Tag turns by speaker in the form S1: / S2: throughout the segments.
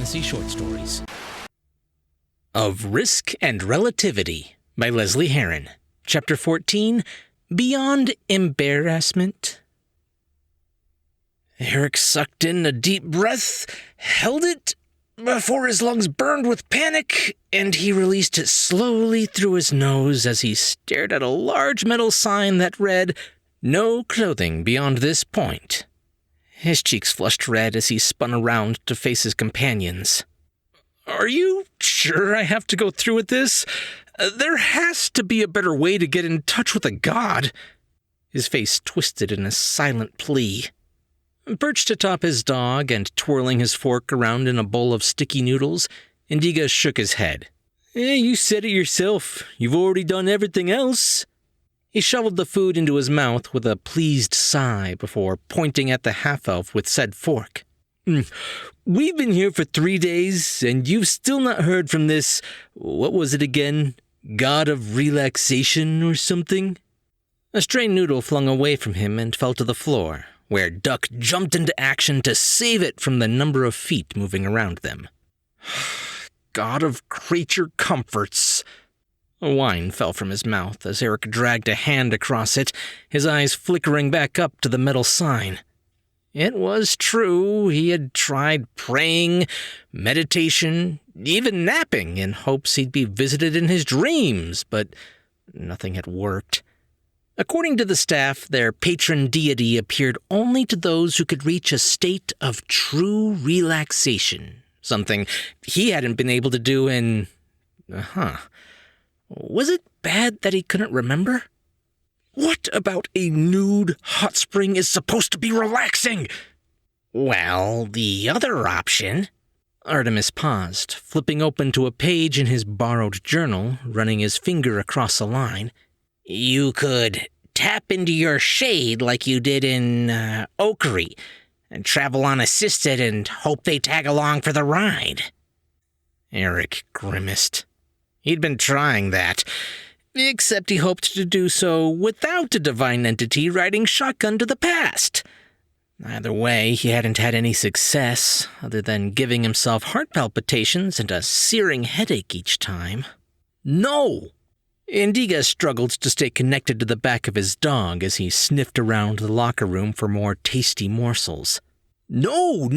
S1: fantasy short stories. Of Risk and Relativity by Lesley Herron. Chapter 14, Beyond Embarrassment. Eric sucked in a deep breath, held it before his lungs burned with panic, and he released it slowly through his nose as he stared at a large metal sign that read, "No clothing beyond this point." His cheeks flushed red as he spun around to face his companions. "Are you sure I have to go through with this? There has to be a better way to get in touch with a god." His face twisted in a silent plea. Perched atop his dog and twirling his fork around in a bowl of sticky noodles, Indiga shook his head. You said it yourself. You've already done everything else." He shoveled the food into his mouth with a pleased sigh before pointing at the half-elf with said fork. "We've been here for 3 days, and you've still not heard from this, what was it again, god of relaxation or something?" A stray noodle flung away from him and fell to the floor, where Duck jumped into action to save it from the number of feet moving around them. "God of creature comforts." A whine fell from his mouth as Eric dragged a hand across it, his eyes flickering back up to the metal sign. It was true, he had tried praying, meditation, even napping in hopes he'd be visited in his dreams, but nothing had worked. According to the staff, their patron deity appeared only to those who could reach a state of true relaxation, something he hadn't been able to do in... Was it bad that he couldn't remember? What about a nude hot spring is supposed to be relaxing? Well, the other option... Artemis paused, flipping open to a page in his borrowed journal, running his finger across a line. You could tap into your shade like you did in Oakry, and travel unassisted and hope they tag along for the ride. Eric grimaced. He'd been trying that, except he hoped to do so without a divine entity riding shotgun to the past. Either way, he hadn't had any success, other than giving himself heart palpitations and a searing headache each time. No! Indiga struggled to stay connected to the back of his dog as he sniffed around the locker room for more tasty morsels. No!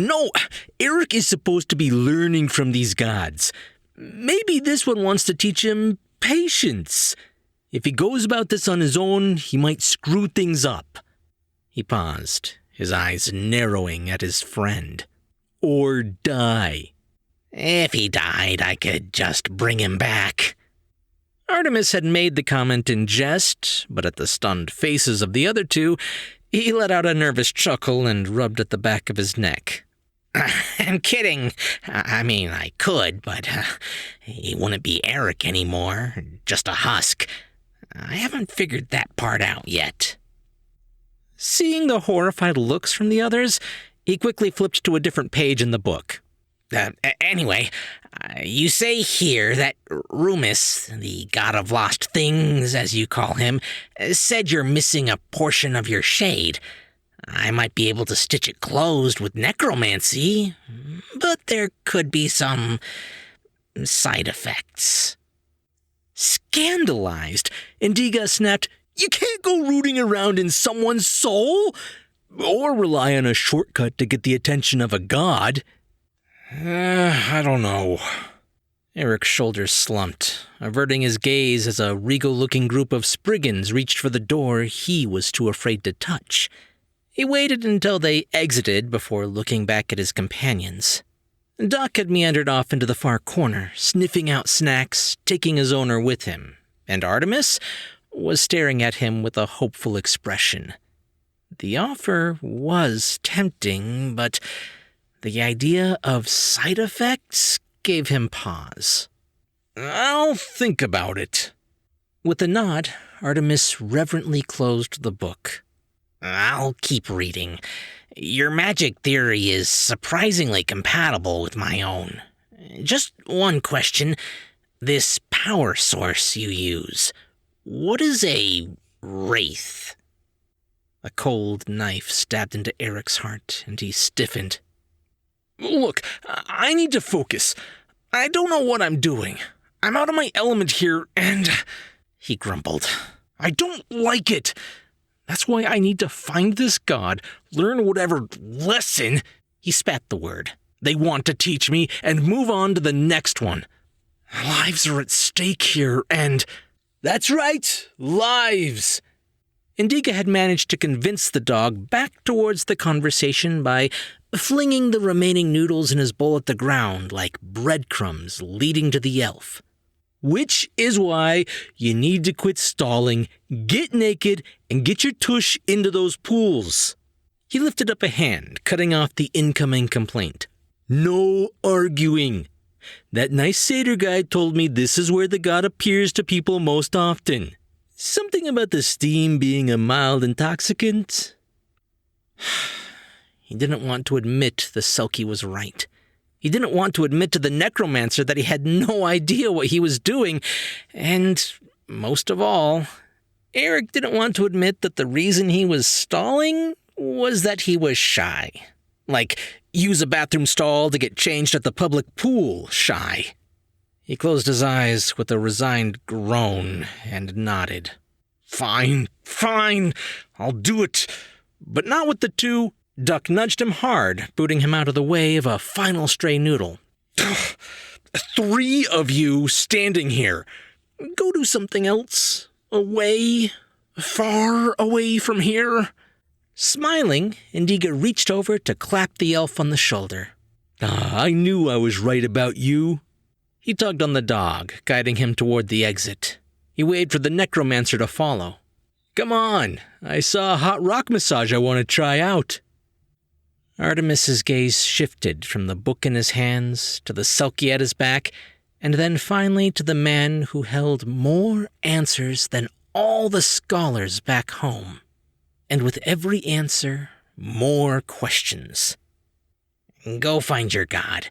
S1: Eric is supposed to be learning from these gods. Maybe this one wants to teach him patience. If he goes about this on his own, he might screw things up. He paused, his eyes narrowing at his friend. Or die. If he died, I could just bring him back. Artemis had made the comment in jest, but at the stunned faces of the other two, he let out a nervous chuckle and rubbed at the back of his neck. I'm kidding. I mean, I could, but he wouldn't be Eric anymore, just a husk. I haven't figured that part out yet. Seeing the horrified looks from the others, he quickly flipped to a different page in the book. Anyway, you say here that Rumus, the god of lost things, as you call him, said you're missing a portion of your shade. I might be able to stitch it closed with necromancy, but there could be some side effects. Scandalized, Indiga snapped, "You can't go rooting around in someone's soul, or rely on a shortcut to get the attention of a god." I don't know. Eric's shoulders slumped, averting his gaze as a regal-looking group of Spriggans reached for the door he was too afraid to touch. He waited until they exited before looking back at his companions. Doc had meandered off into the far corner, sniffing out snacks, taking his owner with him, and Artemis was staring at him with a hopeful expression. The offer was tempting, but the idea of side effects gave him pause. I'll think about it. With a nod, Artemis reverently closed the book. I'll keep reading. Your magic theory is surprisingly compatible with my own. Just one question. This power source you use, what is a wraith? A cold knife stabbed into Eric's heart, and he stiffened. Look, I need to focus. I don't know what I'm doing. I'm out of my element here, and... He grumbled. I don't like it. That's why I need to find this god, learn whatever lesson, he spat the word, they want to teach me, and move on to the next one. Lives are at stake here, and... That's right, lives! Indiga had managed to convince the dog back towards the conversation by flinging the remaining noodles in his bowl at the ground like breadcrumbs leading to the elf. Which is why you need to quit stalling, get naked, and get your tush into those pools. He lifted up a hand, cutting off the incoming complaint. No arguing. That nice satyr guy told me this is where the god appears to people most often. Something about the steam being a mild intoxicant. He didn't want to admit the Selkie was right. He didn't want to admit to the necromancer that he had no idea what he was doing, and, most of all, Eric didn't want to admit that the reason he was stalling was that he was shy. Like, use a bathroom stall to get changed at the public pool shy. He closed his eyes with a resigned groan and nodded. Fine, I'll do it, but not with the two. Duck nudged him hard, booting him out of the way of a final stray noodle. 3 of you standing here. Go do something else. Away. Far away from here. Smiling, Indiga reached over to clap the elf on the shoulder. I knew I was right about you. He tugged on the dog, guiding him toward the exit. He waved for the necromancer to follow. Come on, I saw a hot rock massage I want to try out. Artemis's gaze shifted from the book in his hands to the Selkie at his back, and then finally to the man who held more answers than all the scholars back home. And with every answer, more questions. Go find your god.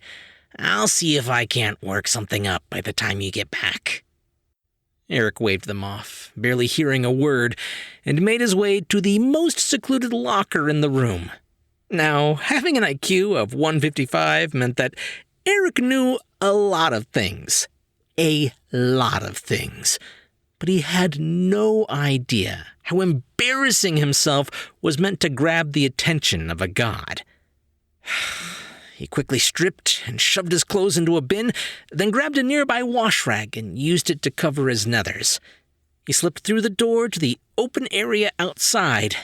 S1: I'll see if I can't work something up by the time you get back. Eric waved them off, barely hearing a word, and made his way to the most secluded locker in the room. Now, having an IQ of 155 meant that Eric knew a lot of things. A lot of things. But he had no idea how embarrassing himself was meant to grab the attention of a god. He quickly stripped and shoved his clothes into a bin, then grabbed a nearby wash rag and used it to cover his nethers. He slipped through the door to the open area outside,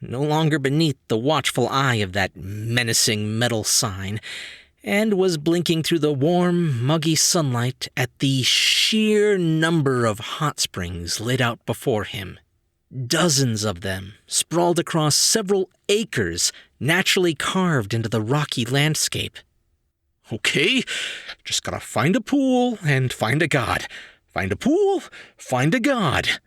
S1: no longer beneath the watchful eye of that menacing metal sign, and was blinking through the warm, muggy sunlight at the sheer number of hot springs laid out before him. Dozens of them sprawled across several acres, naturally carved into the rocky landscape. Okay, just gotta find a pool and find a god. Find a pool, find a god.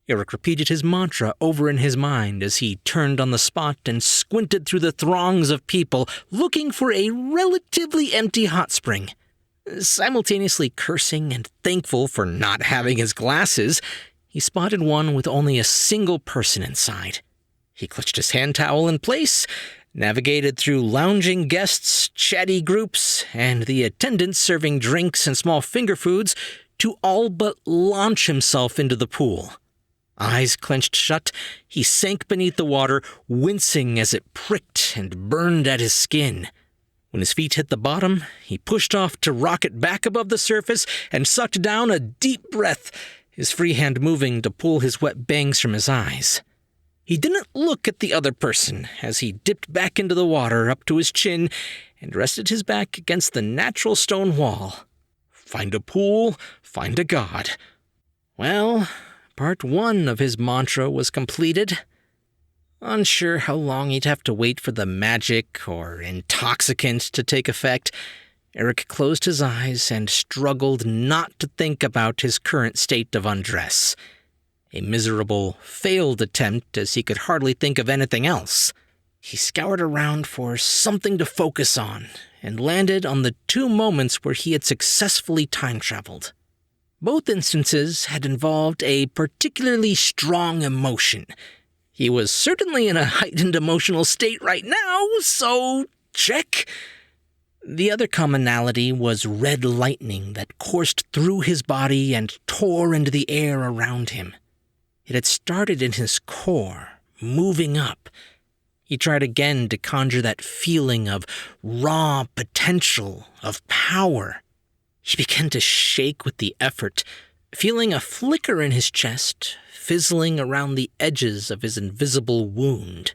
S1: Eric repeated his mantra over in his mind as he turned on the spot and squinted through the throngs of people looking for a relatively empty hot spring. Simultaneously cursing and thankful for not having his glasses, he spotted one with only a single person inside. He clutched his hand towel in place, navigated through lounging guests, chatty groups, and the attendants serving drinks and small finger foods to all but launch himself into the pool. Eyes clenched shut, he sank beneath the water, wincing as it pricked and burned at his skin. When his feet hit the bottom, he pushed off to rocket back above the surface and sucked down a deep breath, his free hand moving to pull his wet bangs from his eyes. He didn't look at the other person as he dipped back into the water up to his chin and rested his back against the natural stone wall. Find a pool, find a god. Well, part 1 of his mantra was completed. Unsure how long he'd have to wait for the magic or intoxicant to take effect, Eric closed his eyes and struggled not to think about his current state of undress. A miserable, failed attempt as he could hardly think of anything else. He scoured around for something to focus on and landed on the 2 moments where he had successfully time-traveled. Both instances had involved a particularly strong emotion. He was certainly in a heightened emotional state right now, so check. The other commonality was red lightning that coursed through his body and tore into the air around him. It had started in his core, moving up. He tried again to conjure that feeling of raw potential, of power. He began to shake with the effort, feeling a flicker in his chest, fizzling around the edges of his invisible wound.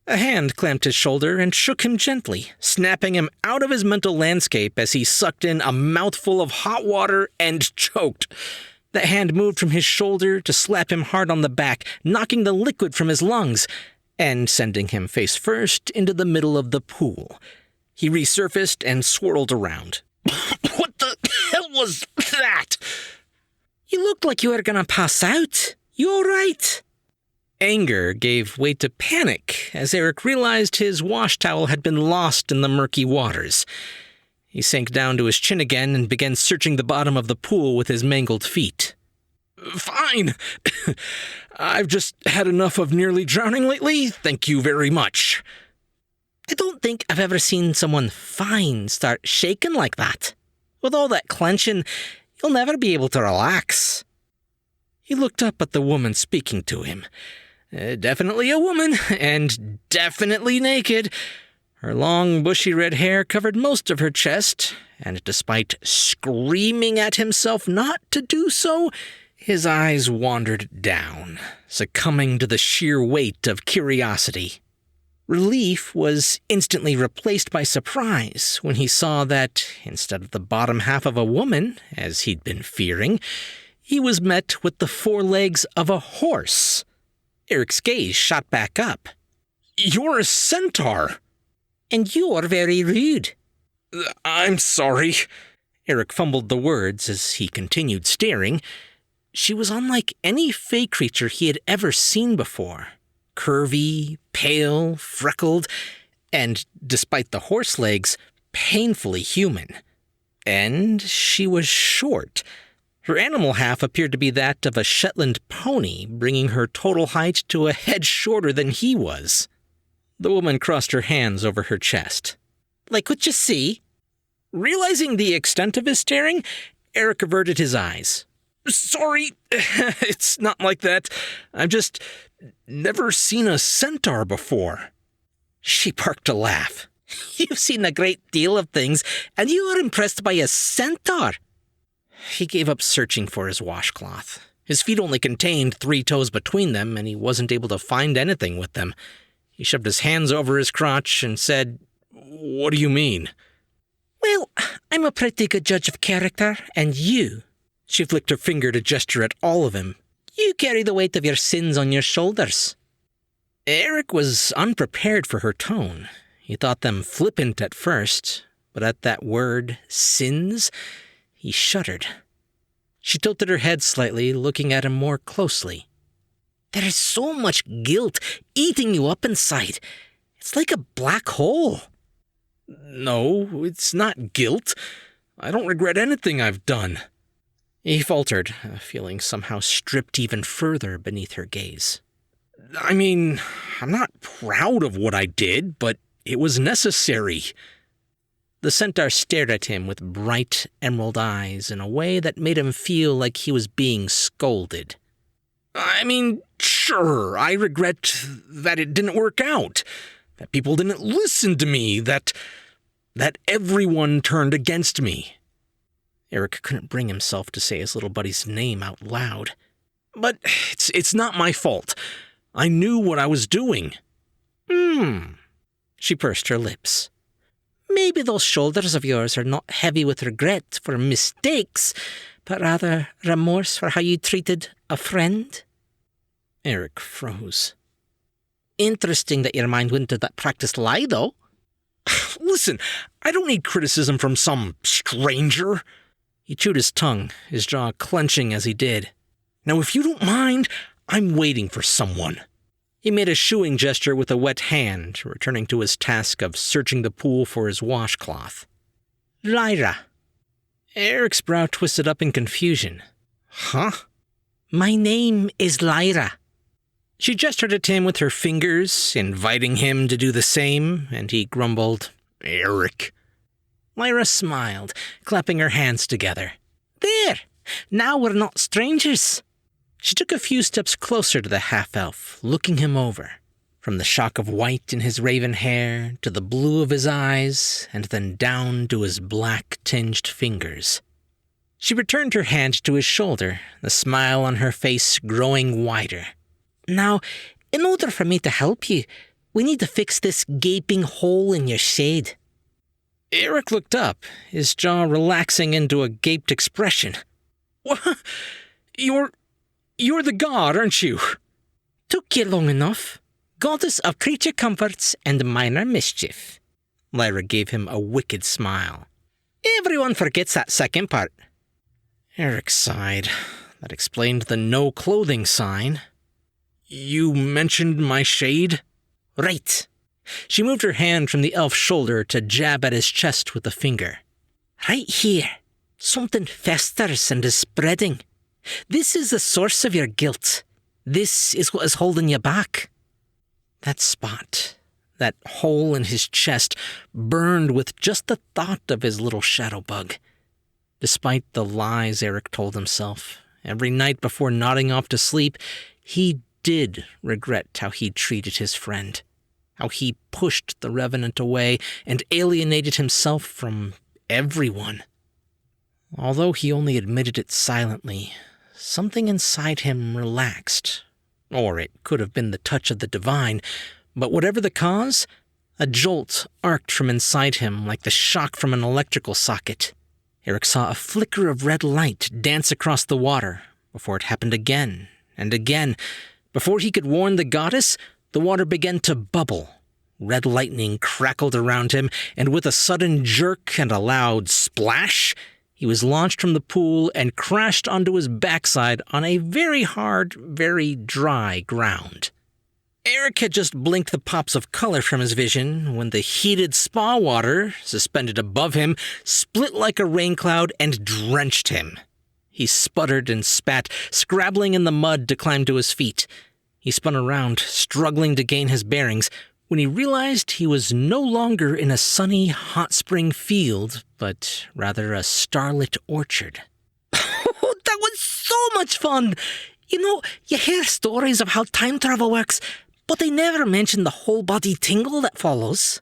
S1: A hand clamped his shoulder and shook him gently, snapping him out of his mental landscape as he sucked in a mouthful of hot water and choked. That hand moved from his shoulder to slap him hard on the back, knocking the liquid from his lungs, and sending him face first into the middle of the pool. He resurfaced and swirled around. What the hell was that? You looked like you were gonna pass out. You all right? Anger gave way to panic as Eric realized his wash towel had been lost in the murky waters. He sank down to his chin again and began searching the bottom of the pool with his mangled feet. Fine. I've just had enough of nearly drowning lately. Thank you very much. I don't think I've ever seen someone fine start shaking like that. With all that clenching, you'll never be able to relax. He looked up at the woman speaking to him. Definitely a woman, and definitely naked. Her long, bushy red hair covered most of her chest, and despite screaming at himself not to do so, his eyes wandered down, succumbing to the sheer weight of curiosity. Relief was instantly replaced by surprise when he saw that, instead of the bottom half of a woman, as he'd been fearing, he was met with the forelegs of a horse. Eric's gaze shot back up. You're a centaur. And you're very rude. I'm sorry. Eric fumbled the words as he continued staring. She was unlike any fey creature he had ever seen before. Curvy, pale, freckled, and, despite the horse legs, painfully human. And she was short. Her animal half appeared to be that of a Shetland pony, bringing her total height to a head shorter than he was. The woman crossed her hands over her chest. Like what you see? Realizing the extent of his staring, Eric averted his eyes. Sorry, it's not like that. I've just never seen a centaur before. She barked a laugh. You've seen a great deal of things, and you are impressed by a centaur. He gave up searching for his washcloth. His feet only contained 3 toes between them, and he wasn't able to find anything with them. He shoved his hands over his crotch and said, What do you mean? Well, I'm a pretty good judge of character, and you. She flicked her finger to gesture at all of him. You carry the weight of your sins on your shoulders. Eric was unprepared for her tone. He thought them flippant at first, but at that word, sins, he shuddered. She tilted her head slightly, looking at him more closely. There is so much guilt eating you up inside. It's like a black hole. No, it's not guilt. I don't regret anything I've done. He faltered, feeling somehow stripped even further beneath her gaze. I mean, I'm not proud of what I did, but it was necessary. The centaur stared at him with bright emerald eyes in a way that made him feel like he was being scolded. I mean, sure, I regret that it didn't work out, that people didn't listen to me, that everyone turned against me. Eric couldn't bring himself to say his little buddy's name out loud. But it's not my fault. I knew what I was doing. She pursed her lips. Maybe those shoulders of yours are not heavy with regret for mistakes, but rather remorse for how you treated a friend? Eric froze. Interesting that your mind went to that practiced lie, though. Listen, I don't need criticism from some stranger. He chewed his tongue, his jaw clenching as he did. Now, if you don't mind, I'm waiting for someone. He made a shooing gesture with a wet hand, returning to his task of searching the pool for his washcloth. Lyra. Eric's brow twisted up in confusion. Huh? My name is Lyra. She gestured at him with her fingers, inviting him to do the same, and he grumbled, Eric. Lyra smiled, clapping her hands together. There! Now we're not strangers. She took a few steps closer to the half-elf, looking him over. From the shock of white in his raven hair, to the blue of his eyes, and then down to his black-tinged fingers. She returned her hand to his shoulder, the smile on her face growing wider. Now, in order for me to help you, we need to fix this gaping hole in your shade. Eric looked up, his jaw relaxing into a gaped expression. What? You're the god, aren't you? Took you long enough. Goddess of creature comforts and minor mischief. Lyra gave him a wicked smile. Everyone forgets that second part. Eric sighed. That explained the no clothing sign. You mentioned my shade? Right. She moved her hand from the elf's shoulder to jab at his chest with a finger. Right here. Something festers and is spreading. This is the source of your guilt. This is what is holding you back. That spot, that hole in his chest, burned with just the thought of his little shadow bug. Despite the lies Eric told himself, every night before nodding off to sleep, he did regret how he'd treated his friend, how he pushed the Revenant away and alienated himself from everyone. Although he only admitted it silently, something inside him relaxed. Or it could have been the touch of the divine, but whatever the cause, a jolt arced from inside him like the shock from an electrical socket. Eric saw a flicker of red light dance across the water before it happened again and again. Before he could warn the goddess, the water began to bubble. Red lightning crackled around him, and with a sudden jerk and a loud splash, he was launched from the pool and crashed onto his backside on a very hard, very dry ground. Eric had just blinked the pops of color from his vision when the heated spa water, suspended above him, split like a rain cloud and drenched him. He sputtered and spat, scrabbling in the mud to climb to his feet. He spun around, struggling to gain his bearings, when he realized he was no longer in a sunny, hot spring field, but rather a starlit orchard. Oh, that was so much fun! You know, you hear stories of how time travel works, but they never mention the whole-body tingle that follows.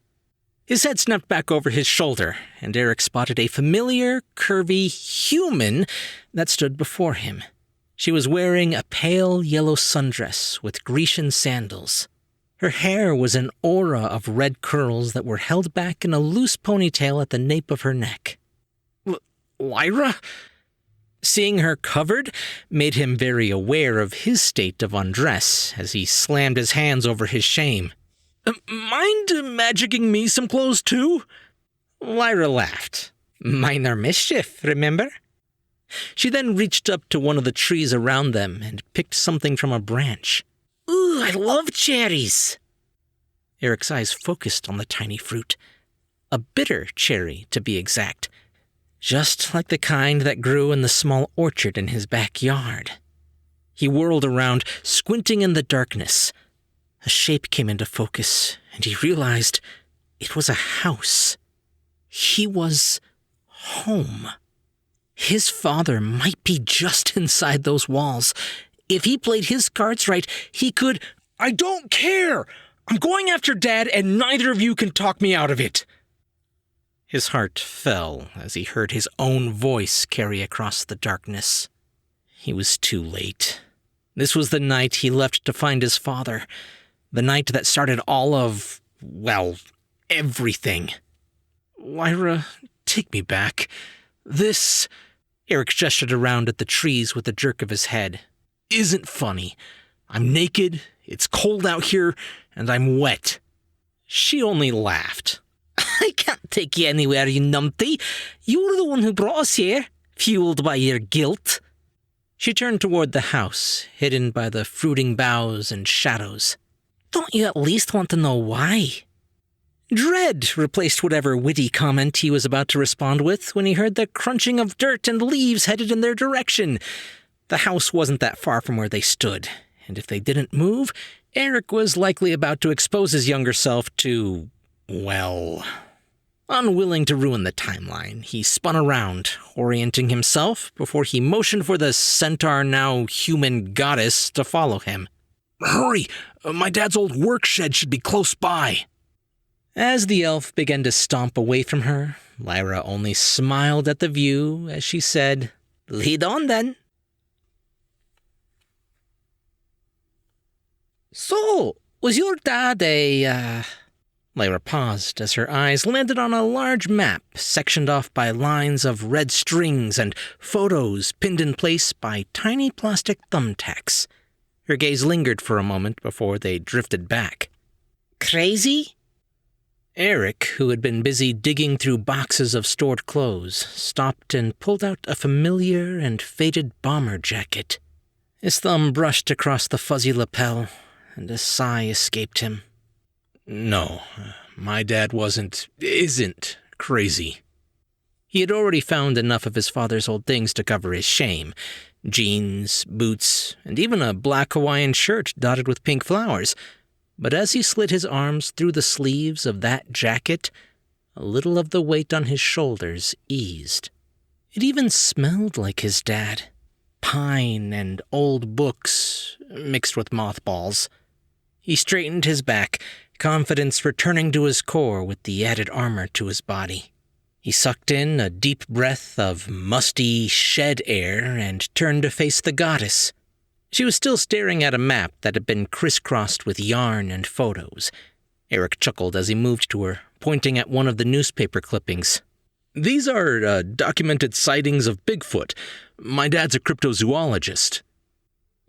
S1: His head snapped back over his shoulder, and Eric spotted a familiar, curvy human that stood before him. She was wearing a pale yellow sundress with Grecian sandals. Her hair was an aura of red curls that were held back in a loose ponytail at the nape of her neck. Lyra? Seeing her covered made him very aware of his state of undress as he slammed his hands over his shame. Mind magicking me some clothes too? Lyra laughed. Minor mischief, remember? She then reached up to one of the trees around them and picked something from a branch. Ooh, I love cherries! Eric's eyes focused on the tiny fruit. A bitter cherry, to be exact. Just like the kind that grew in the small orchard in his backyard. He whirled around, squinting in the darkness. A shape came into focus, and he realized it was a house. He was home. His father might be just inside those walls. If he played his cards right, he could... I don't care! I'm going after Dad, and neither of you can talk me out of it! His heart fell as he heard his own voice carry across the darkness. He was too late. This was the night he left to find his father. The night that started all of, well, everything. Lyra, take me back. This... Eric gestured around at the trees with a jerk of his head. Isn't funny. I'm naked, it's cold out here, and I'm wet. She only laughed. I can't take you anywhere, you numpty. You're the one who brought us here, fueled by your guilt. She turned toward the house, hidden by the fruiting boughs and shadows. Don't you at least want to know why? Dread replaced whatever witty comment he was about to respond with when he heard the crunching of dirt and leaves headed in their direction. The house wasn't that far from where they stood, and if they didn't move, Eric was likely about to expose his younger self to, well, Unwilling to ruin the timeline, he spun around, orienting himself before he motioned for the centaur now human goddess to follow him. "Hurry! My dad's old work shed should be close by." As the elf began to stomp away from her, Lyra only smiled at the view as she said, "Lead on then." "So, was your dad Lyra paused as her eyes landed on a large map sectioned off by lines of red strings and photos pinned in place by tiny plastic thumbtacks. Her gaze lingered for a moment before they drifted back. "Crazy?" Eric, who had been busy digging through boxes of stored clothes, stopped and pulled out a familiar and faded bomber jacket. His thumb brushed across the fuzzy lapel, and a sigh escaped him. "No, my dad isn't crazy." He had already found enough of his father's old things to cover his shame. Jeans, boots, and even a black Hawaiian shirt dotted with pink flowers. But as he slid his arms through the sleeves of that jacket, a little of the weight on his shoulders eased. It even smelled like his dad. Pine and old books, mixed with mothballs. He straightened his back, confidence returning to his core with the added armor to his body. He sucked in a deep breath of musty shed air and turned to face the goddess. She was still staring at a map that had been crisscrossed with yarn and photos. Eric chuckled as he moved to her, pointing at one of the newspaper clippings. "These are documented sightings of Bigfoot. My dad's a cryptozoologist."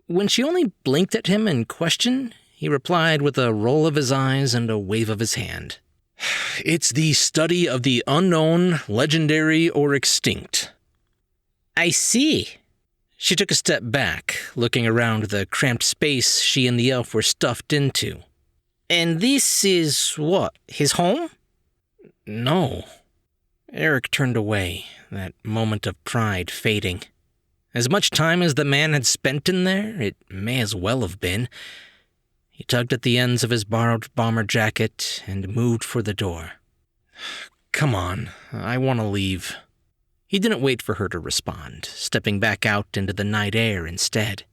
S1: When she only blinked at him in question, he replied with a roll of his eyes and a wave of his hand. "It's the study of the unknown, legendary, or extinct." "I see." She took a step back, looking around the cramped space she and the elf were stuffed into. "And this is what, his home?" "No." Eric turned away, that moment of pride fading. As much time as the man had spent in there, it may as well have been. He tugged at the ends of his borrowed bomber jacket and moved for the door. "Come on, I want to leave." He didn't wait for her to respond, stepping back out into the night air instead.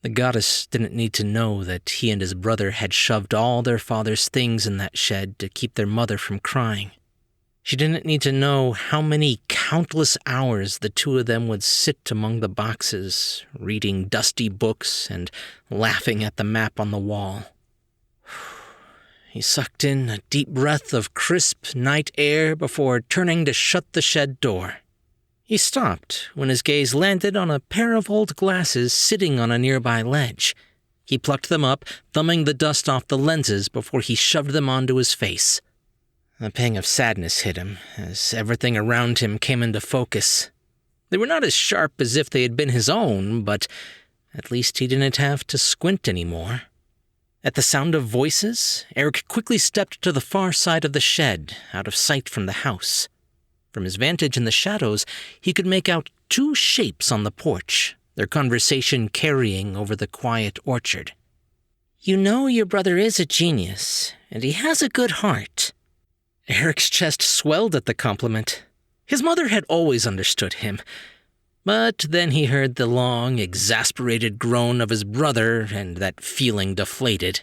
S1: The goddess didn't need to know that he and his brother had shoved all their father's things in that shed to keep their mother from crying. She didn't need to know how many countless hours the two of them would sit among the boxes, reading dusty books and laughing at the map on the wall. He sucked in a deep breath of crisp night air before turning to shut the shed door. He stopped when his gaze landed on a pair of old glasses sitting on a nearby ledge. He plucked them up, thumbing the dust off the lenses before he shoved them onto his face. A pang of sadness hit him as everything around him came into focus. They were not as sharp as if they had been his own, but at least he didn't have to squint anymore. At the sound of voices, Eric quickly stepped to the far side of the shed, out of sight from the house. From his vantage in the shadows, he could make out two shapes on the porch, their conversation carrying over the quiet orchard. "You know your brother is a genius, and he has a good heart." Eric's chest swelled at the compliment. His mother had always understood him. But then he heard the long, exasperated groan of his brother, and that feeling deflated.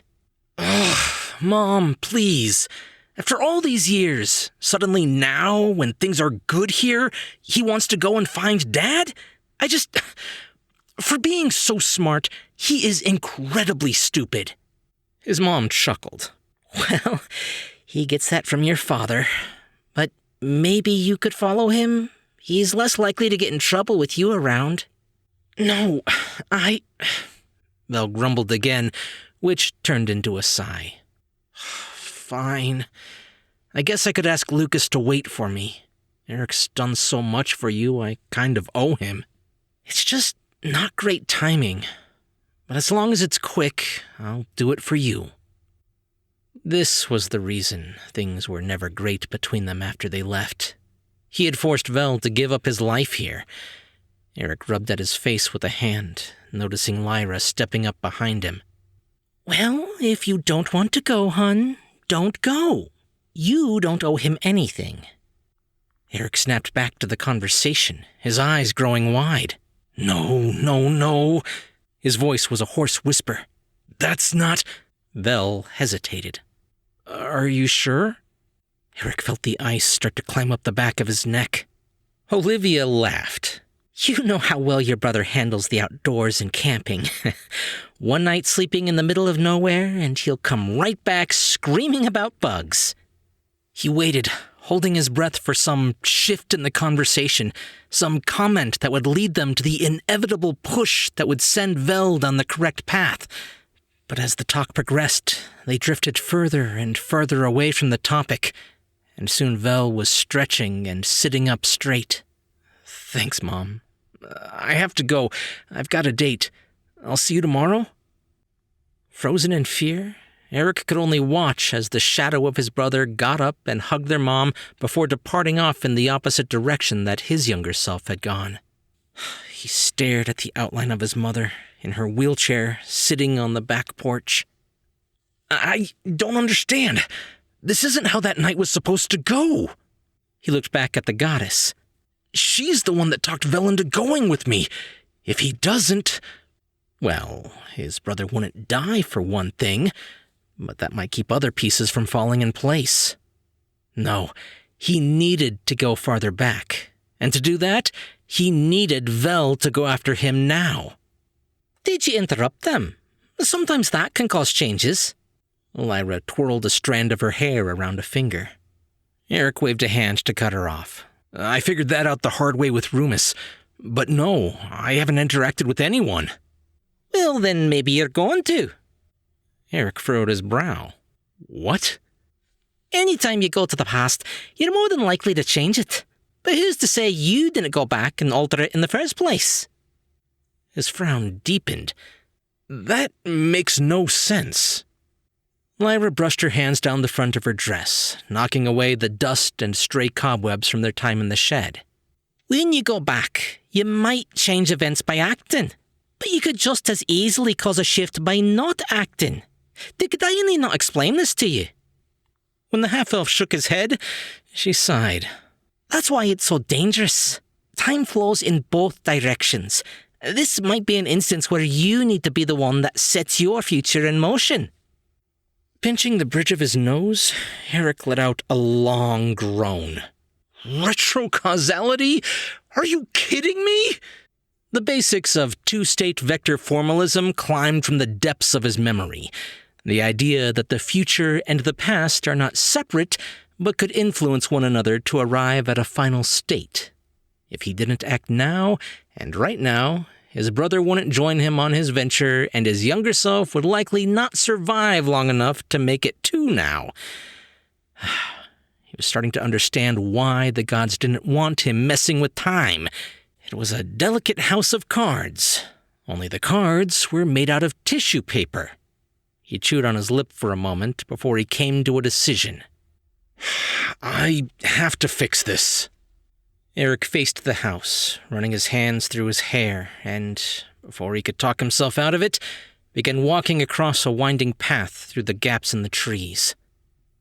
S1: "Ugh, Mom, please. After all these years, suddenly now, when things are good here, he wants to go and find Dad? For being so smart, he is incredibly stupid." His mom chuckled. "Well, he gets that from your father. But maybe you could follow him? He's less likely to get in trouble with you around." "No, Vel grumbled again, which turned into a sigh. "Fine. I guess I could ask Lucas to wait for me. Eric's done so much for you, I kind of owe him. It's just not great timing. But as long as it's quick, I'll do it for you." This was the reason things were never great between them after they left. He had forced Vel to give up his life here. Eric rubbed at his face with a hand, noticing Lyra stepping up behind him. "Well, if you don't want to go, hun, don't go." You don't owe him anything. Eric snapped back to the conversation, his eyes growing wide. No. His voice was a hoarse whisper. That's not... Vel hesitated. Are you sure? Eric felt the ice start to climb up the back of his neck. Olivia laughed. You know how well your brother handles the outdoors and camping. One night sleeping in the middle of nowhere, and he'll come right back screaming about bugs. He waited, holding his breath for some shift in the conversation, some comment that would lead them to the inevitable push that would send Vel down the correct path. But as the talk progressed, they drifted further and further away from the topic, and soon Vel was stretching and sitting up straight. Thanks, Mom. I have to go. I've got a date. I'll see you tomorrow? Frozen in fear, Eric could only watch as the shadow of his brother got up and hugged their mom before departing off in the opposite direction that his younger self had gone. He stared at the outline of his mother in her wheelchair sitting on the back porch. I don't understand. This isn't how that night was supposed to go. He looked back at the goddess. She's the one that talked Vel into going with me. If he doesn't... Well, his brother wouldn't die for one thing, but that might keep other pieces from falling in place. No, he needed to go farther back. And to do that, he needed Vel to go after him now. Did you interrupt them? Sometimes that can cause changes. Lyra twirled a strand of her hair around a finger. Eric waved a hand to cut her off. I figured that out the hard way with Rumus. But no, I haven't interacted with anyone. Well, then maybe you're going to. Eric furrowed his brow. What? Anytime you go to the past, you're more than likely to change it. But who's to say you didn't go back and alter it in the first place? His frown deepened. That makes no sense. Lyra brushed her hands down the front of her dress, knocking away the dust and stray cobwebs from their time in the shed. When you go back, you might change events by acting, but you could just as easily cause a shift by not acting. Did Diane not explain this to you? When the half-elf shook his head, she sighed. That's why it's so dangerous. Time flows in both directions. This might be an instance where you need to be the one that sets your future in motion. Pinching the bridge of his nose, Eric let out a long groan. Retrocausality? Are you kidding me? The basics of two-state vector formalism climbed from the depths of his memory. The idea that the future and the past are not separate, but could influence one another to arrive at a final state. If he didn't act now, and right now, his brother wouldn't join him on his venture, and his younger self would likely not survive long enough to make it to now. He was starting to understand why the gods didn't want him messing with time. It was a delicate house of cards, only the cards were made out of tissue paper. He chewed on his lip for a moment before he came to a decision. I have to fix this. Eric faced the house, running his hands through his hair, and, before he could talk himself out of it, began walking across a winding path through the gaps in the trees.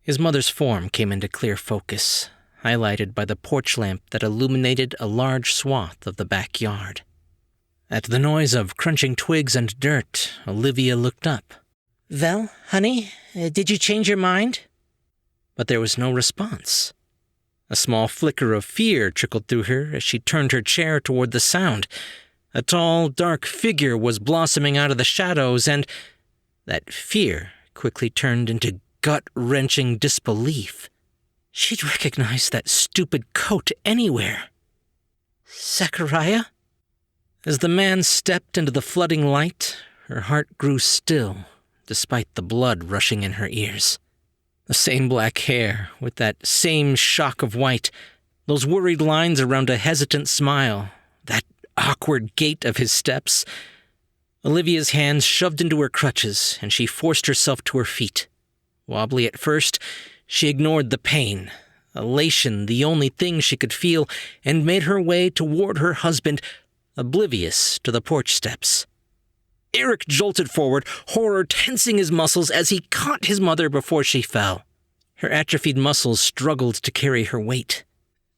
S1: His mother's form came into clear focus, highlighted by the porch lamp that illuminated a large swath of the backyard. At the noise of crunching twigs and dirt, Olivia looked up. Vel, honey, did you change your mind? But there was no response. A small flicker of fear trickled through her as she turned her chair toward the sound. A tall, dark figure was blossoming out of the shadows, and that fear quickly turned into gut-wrenching disbelief. She'd recognize that stupid coat anywhere. Zachariah? As the man stepped into the flooding light, her heart grew still, despite the blood rushing in her ears. The same black hair, with that same shock of white, those worried lines around a hesitant smile, that awkward gait of his steps. Olivia's hands shoved into her crutches, and she forced herself to her feet. Wobbly at first, she ignored the pain, elation the only thing she could feel, and made her way toward her husband, oblivious to the porch steps. Eric jolted forward, horror tensing his muscles as he caught his mother before she fell. Her atrophied muscles struggled to carry her weight.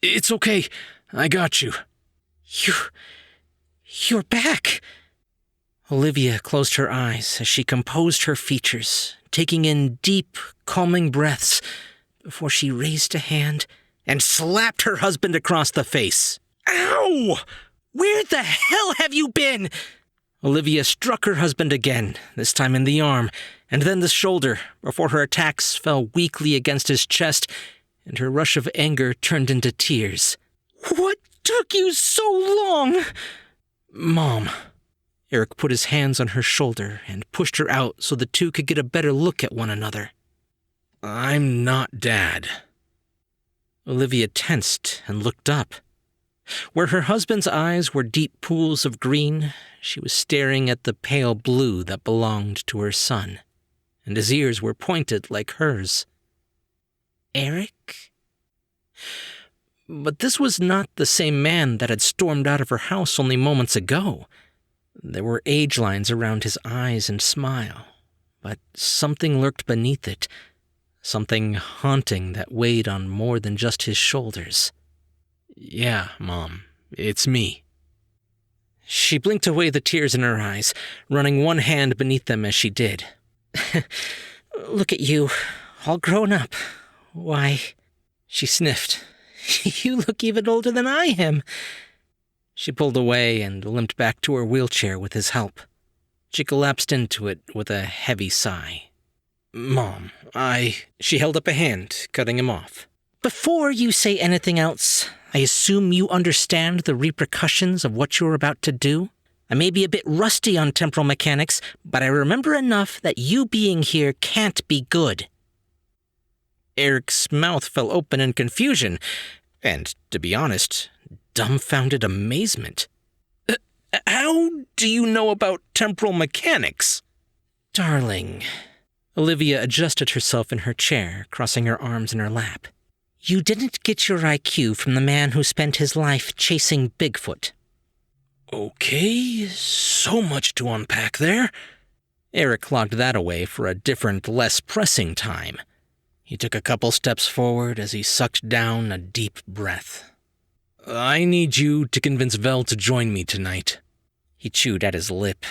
S1: "It's okay. I got you." You're back." Olivia closed her eyes as she composed her features, taking in deep, calming breaths before she raised a hand and slapped her husband across the face. "Ow! Where the hell have you been?" Olivia struck her husband again, this time in the arm, and then the shoulder, before her attacks fell weakly against his chest, and her rush of anger turned into tears. "What took you so long?" "Mom." Eric put his hands on her shoulder and pushed her out so the two could get a better look at one another. "I'm not Dad." Olivia tensed and looked up. Where her husband's eyes were deep pools of green, she was staring at the pale blue that belonged to her son, and his ears were pointed like hers. "Eric?" But this was not the same man that had stormed out of her house only moments ago. There were age lines around his eyes and smile, but something lurked beneath it, something haunting that weighed on more than just his shoulders. "Yeah, Mom, it's me." She blinked away the tears in her eyes, running one hand beneath them as she did. "Look at you, all grown up. Why," she sniffed, "you look even older than I am." She pulled away and limped back to her wheelchair with his help. She collapsed into it with a heavy sigh. "Mom, She held up a hand, cutting him off. "Before you say anything else, I assume you understand the repercussions of what you're about to do? I may be a bit rusty on temporal mechanics, but I remember enough that you being here can't be good." Eric's mouth fell open in confusion, and, to be honest, dumbfounded amazement. "How do you know about temporal mechanics?" "Darling." Olivia adjusted herself in her chair, crossing her arms in her lap. "You didn't get your IQ from the man who spent his life chasing Bigfoot." "Okay, so much to unpack there." Eric locked that away for a different, less pressing time. He took a couple steps forward as he sucked down a deep breath. "I need you to convince Vel to join me tonight." He chewed at his lip.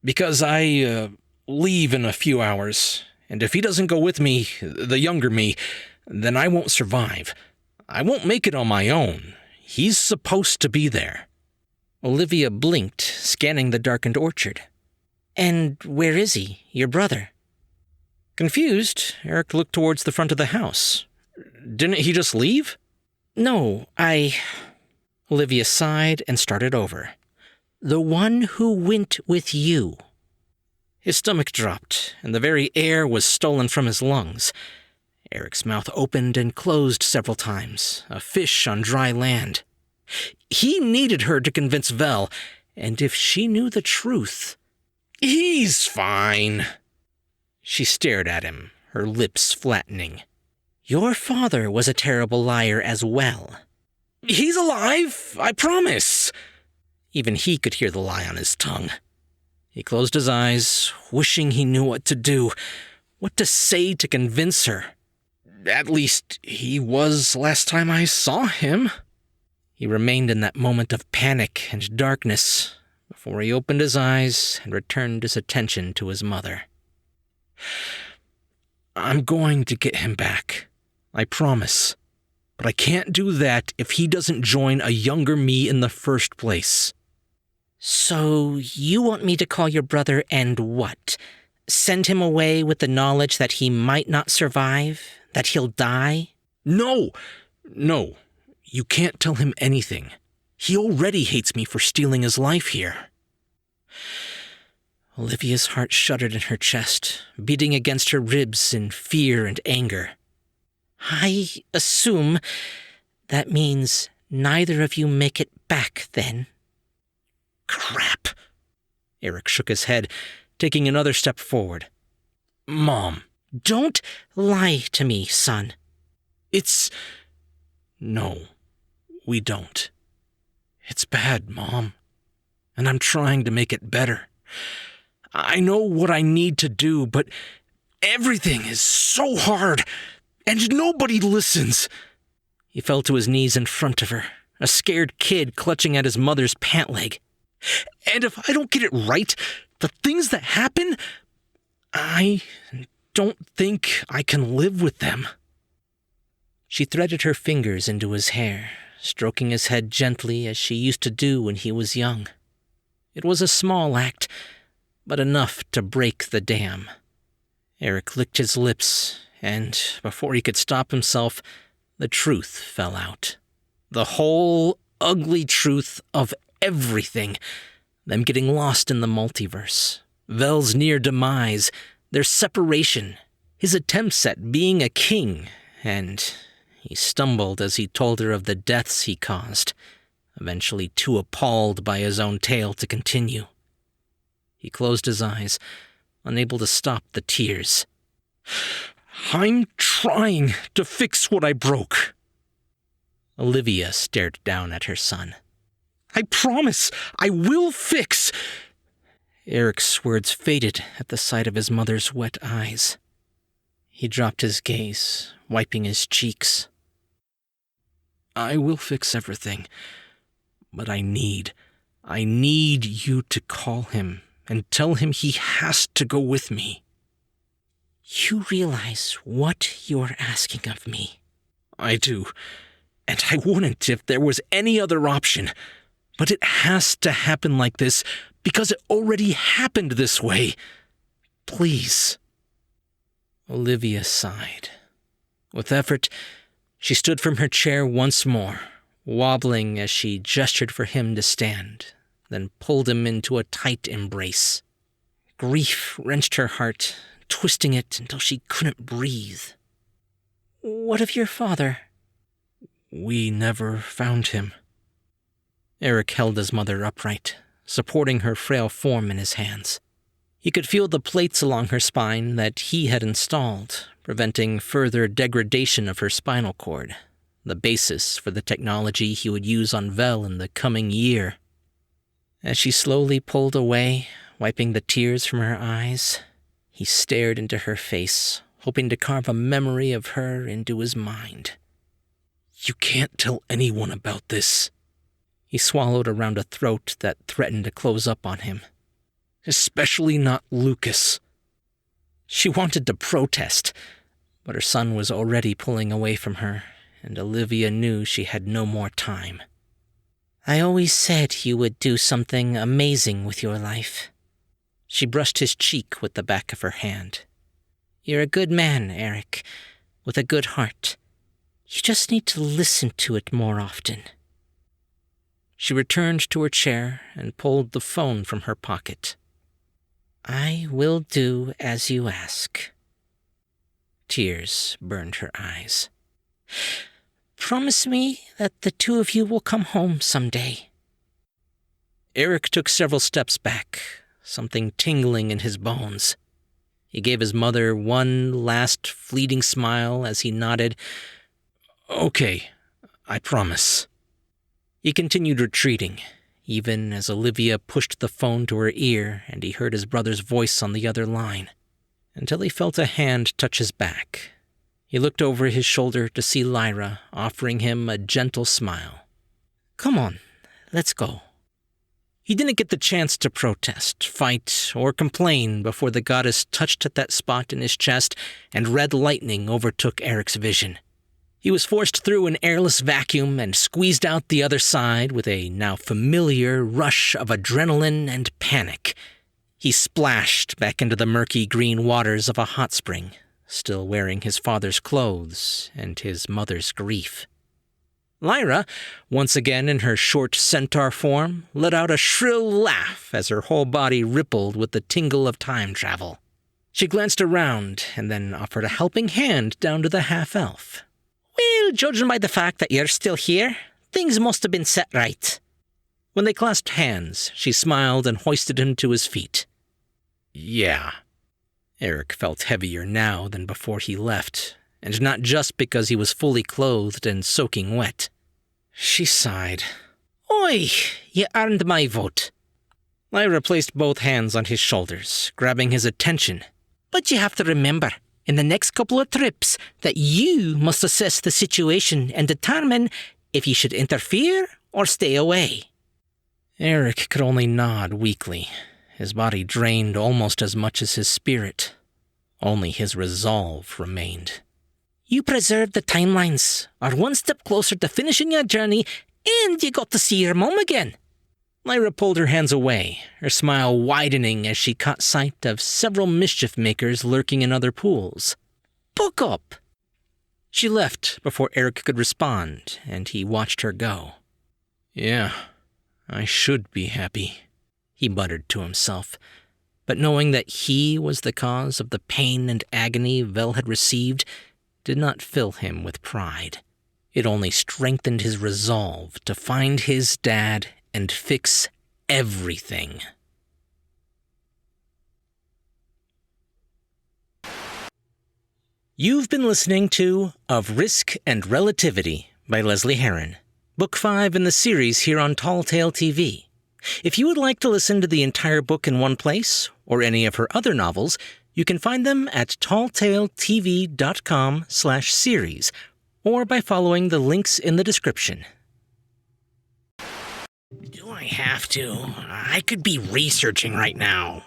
S1: "Because I leave in a few hours, and if he doesn't go with me, the younger me, then I won't survive. I won't make it on my own. He's supposed to be there." Olivia blinked, scanning the darkened orchard. "And where is he, your brother?" Confused, Eric looked towards the front of the house. "Didn't he just leave?" "No, Olivia sighed and started over. "The one who went with you." His stomach dropped, and the very air was stolen from his lungs. Eric's mouth opened and closed several times, a fish on dry land. He needed her to convince Vel, and if she knew the truth... "He's fine." She stared at him, her lips flattening. "Your father was a terrible liar as well." "He's alive, I promise." Even he could hear the lie on his tongue. He closed his eyes, wishing he knew what to do, what to say to convince her. "At least, he was last time I saw him." He remained in that moment of panic and darkness before he opened his eyes and returned his attention to his mother. "I'm going to get him back, I promise. But I can't do that if he doesn't join a younger me in the first place." "So you want me to call your brother and what? Send him away with the knowledge that he might not survive? That he'll die?" No, you can't tell him anything. He already hates me for stealing his life here." Olivia's heart shuddered in her chest, beating against her ribs in fear and anger. "I assume that means neither of you make it back, then." "Crap." Eric shook his head, taking another step forward. "Mom." "Don't lie to me, son." No, we don't. It's bad, Mom. And I'm trying to make it better. I know what I need to do, but everything is so hard. And nobody listens. He fell to his knees in front of her, a scared kid clutching at his mother's pant leg. And if I don't get it right, the things that happen, I don't think I can live with them. She threaded her fingers into his hair, stroking his head gently as she used to do when he was young. It was a small act, but enough to break the dam. Eric licked his lips, and before he could stop himself, the truth fell out. The whole ugly truth of everything. Them getting lost in the multiverse. Vel's near demise, their separation, his attempts at being a king, and he stumbled as he told her of the deaths he caused, eventually too appalled by his own tale to continue. He closed his eyes, unable to stop the tears. I'm trying to fix what I broke. Olivia stared down at her son. I promise I will fix. Eric's words faded at the sight of his mother's wet eyes. He dropped his gaze, wiping his cheeks. I will fix everything, but I need you to call him and tell him he has to go with me. You realize what you're asking of me? I do, and I wouldn't if there was any other option. But it has to happen like this because it already happened this way. Please. Olivia sighed. With effort, she stood from her chair once more, wobbling as she gestured for him to stand, then pulled him into a tight embrace. Grief wrenched her heart, twisting it until she couldn't breathe. What of your father? We never found him. Eric held his mother upright, supporting her frail form in his hands. He could feel the plates along her spine that he had installed, preventing further degradation of her spinal cord, the basis for the technology he would use on Vel in the coming year. As she slowly pulled away, wiping the tears from her eyes, he stared into her face, hoping to carve a memory of her into his mind. You can't tell anyone about this. He swallowed around a throat that threatened to close up on him. Especially not Lucas. She wanted to protest, but her son was already pulling away from her, and Olivia knew she had no more time. I always said you would do something amazing with your life. She brushed his cheek with the back of her hand. You're a good man, Eric, with a good heart. You just need to listen to it more often. She returned to her chair and pulled the phone from her pocket. I will do as you ask. Tears burned her eyes. Promise me that the two of you will come home someday. Eric took several steps back, something tingling in his bones. He gave his mother one last fleeting smile as he nodded. Okay, I promise. He continued retreating, even as Olivia pushed the phone to her ear and he heard his brother's voice on the other line, until he felt a hand touch his back. He looked over his shoulder to see Lyra offering him a gentle smile. Come on, let's go. He didn't get the chance to protest, fight, or complain before the goddess touched at that spot in his chest and red lightning overtook Eric's vision. He was forced through an airless vacuum and squeezed out the other side with a now familiar rush of adrenaline and panic. He splashed back into the murky green waters of a hot spring, still wearing his father's clothes and his mother's grief. Lyra, once again in her short centaur form, let out a shrill laugh as her whole body rippled with the tingle of time travel. She glanced around and then offered a helping hand down to the half-elf. Well, judging by the fact that you're still here, things must have been set right. When they clasped hands, she smiled and hoisted him to his feet. Yeah. Eric felt heavier now than before he left, and not just because he was fully clothed and soaking wet. She sighed. Oi, you earned my vote. Lyra placed both hands on his shoulders, grabbing his attention. But you have to remember, in the next couple of trips that you must assess the situation and determine if you should interfere or stay away. Eric could only nod weakly. His body drained almost as much as his spirit. Only his resolve remained. You preserved the timelines, are one step closer to finishing your journey, and you got to see your mom again. Lyra pulled her hands away, her smile widening as she caught sight of several mischief makers lurking in other pools. Buck up! She left before Eric could respond, and he watched her go. Yeah, I should be happy, he muttered to himself, but knowing that he was the cause of the pain and agony Vel had received did not fill him with pride. It only strengthened his resolve to find his dad and fix everything. You've been listening to Of Risk and Relativity by Lesley Herron, Book 5 in the series here on Tall Tale TV. If you would like to listen to the entire book in one place, or any of her other novels, you can find them at talltaletv.com/series, or by following the links in the description. Do I have to? I could be researching right now.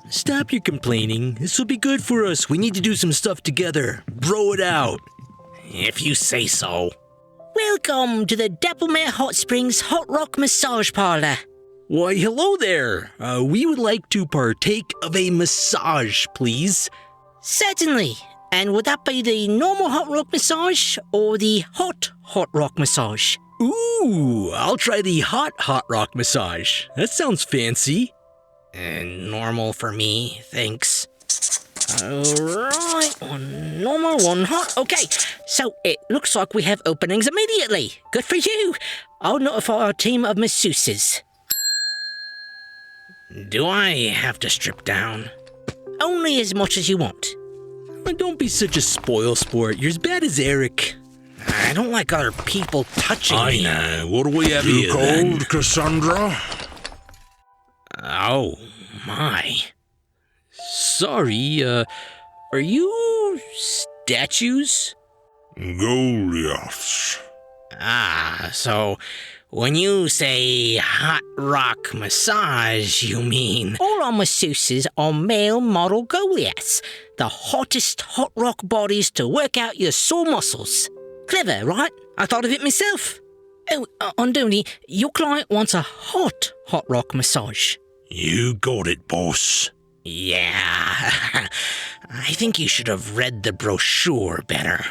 S1: Stop your complaining. This will be good for us. We need to do some stuff together. Bro it out. If you say so. Welcome to the Dapplemere Hot Springs Hot Rock Massage Parlor. Why, hello there. We would like to partake of a massage, please. Certainly. And would that be the normal hot rock massage or the hot rock massage? Ooh, I'll try the hot rock massage. That sounds fancy. Normal for me, thanks. Alright, one normal, one hot. Okay, so it looks like we have openings immediately. Good for you. I'll notify our team of masseuses. Do I have to strip down? Only as much as you want. Don't be such a spoil sport. You're as bad as Eric. I don't like other people touching me.
S2: I know. What do we have here, then?
S3: You cold, Cassandra?
S1: Oh, my. Sorry, are you statues?
S3: Goliaths.
S1: Ah, so when you say hot rock massage, you mean... All our masseuses are male model Goliaths, the hottest hot rock bodies to work out your sore muscles. Clever, right? I thought of it myself. Oh, Andoni, your client wants a hot rock massage.
S3: You got it, boss.
S1: Yeah, I think you should have read the brochure better.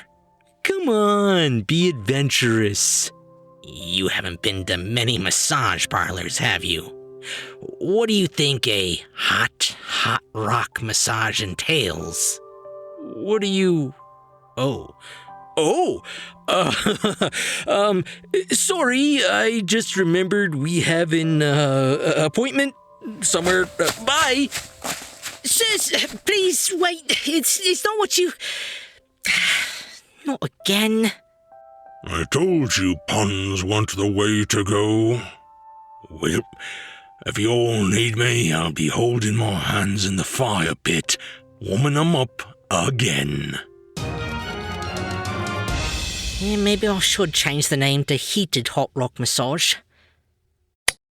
S1: Come on, be adventurous. You haven't been to many massage parlors, have you? What do you think a hot rock massage entails? What do you... sorry, I just remembered we have an appointment somewhere. Bye. Sis, please wait. It's not what you... Not again.
S3: I told you puns weren't the way to go. Well, if you all need me, I'll be holding my hands in the fire pit, warming them up again.
S1: Yeah, maybe I should change the name to Heated Hot Rock Massage.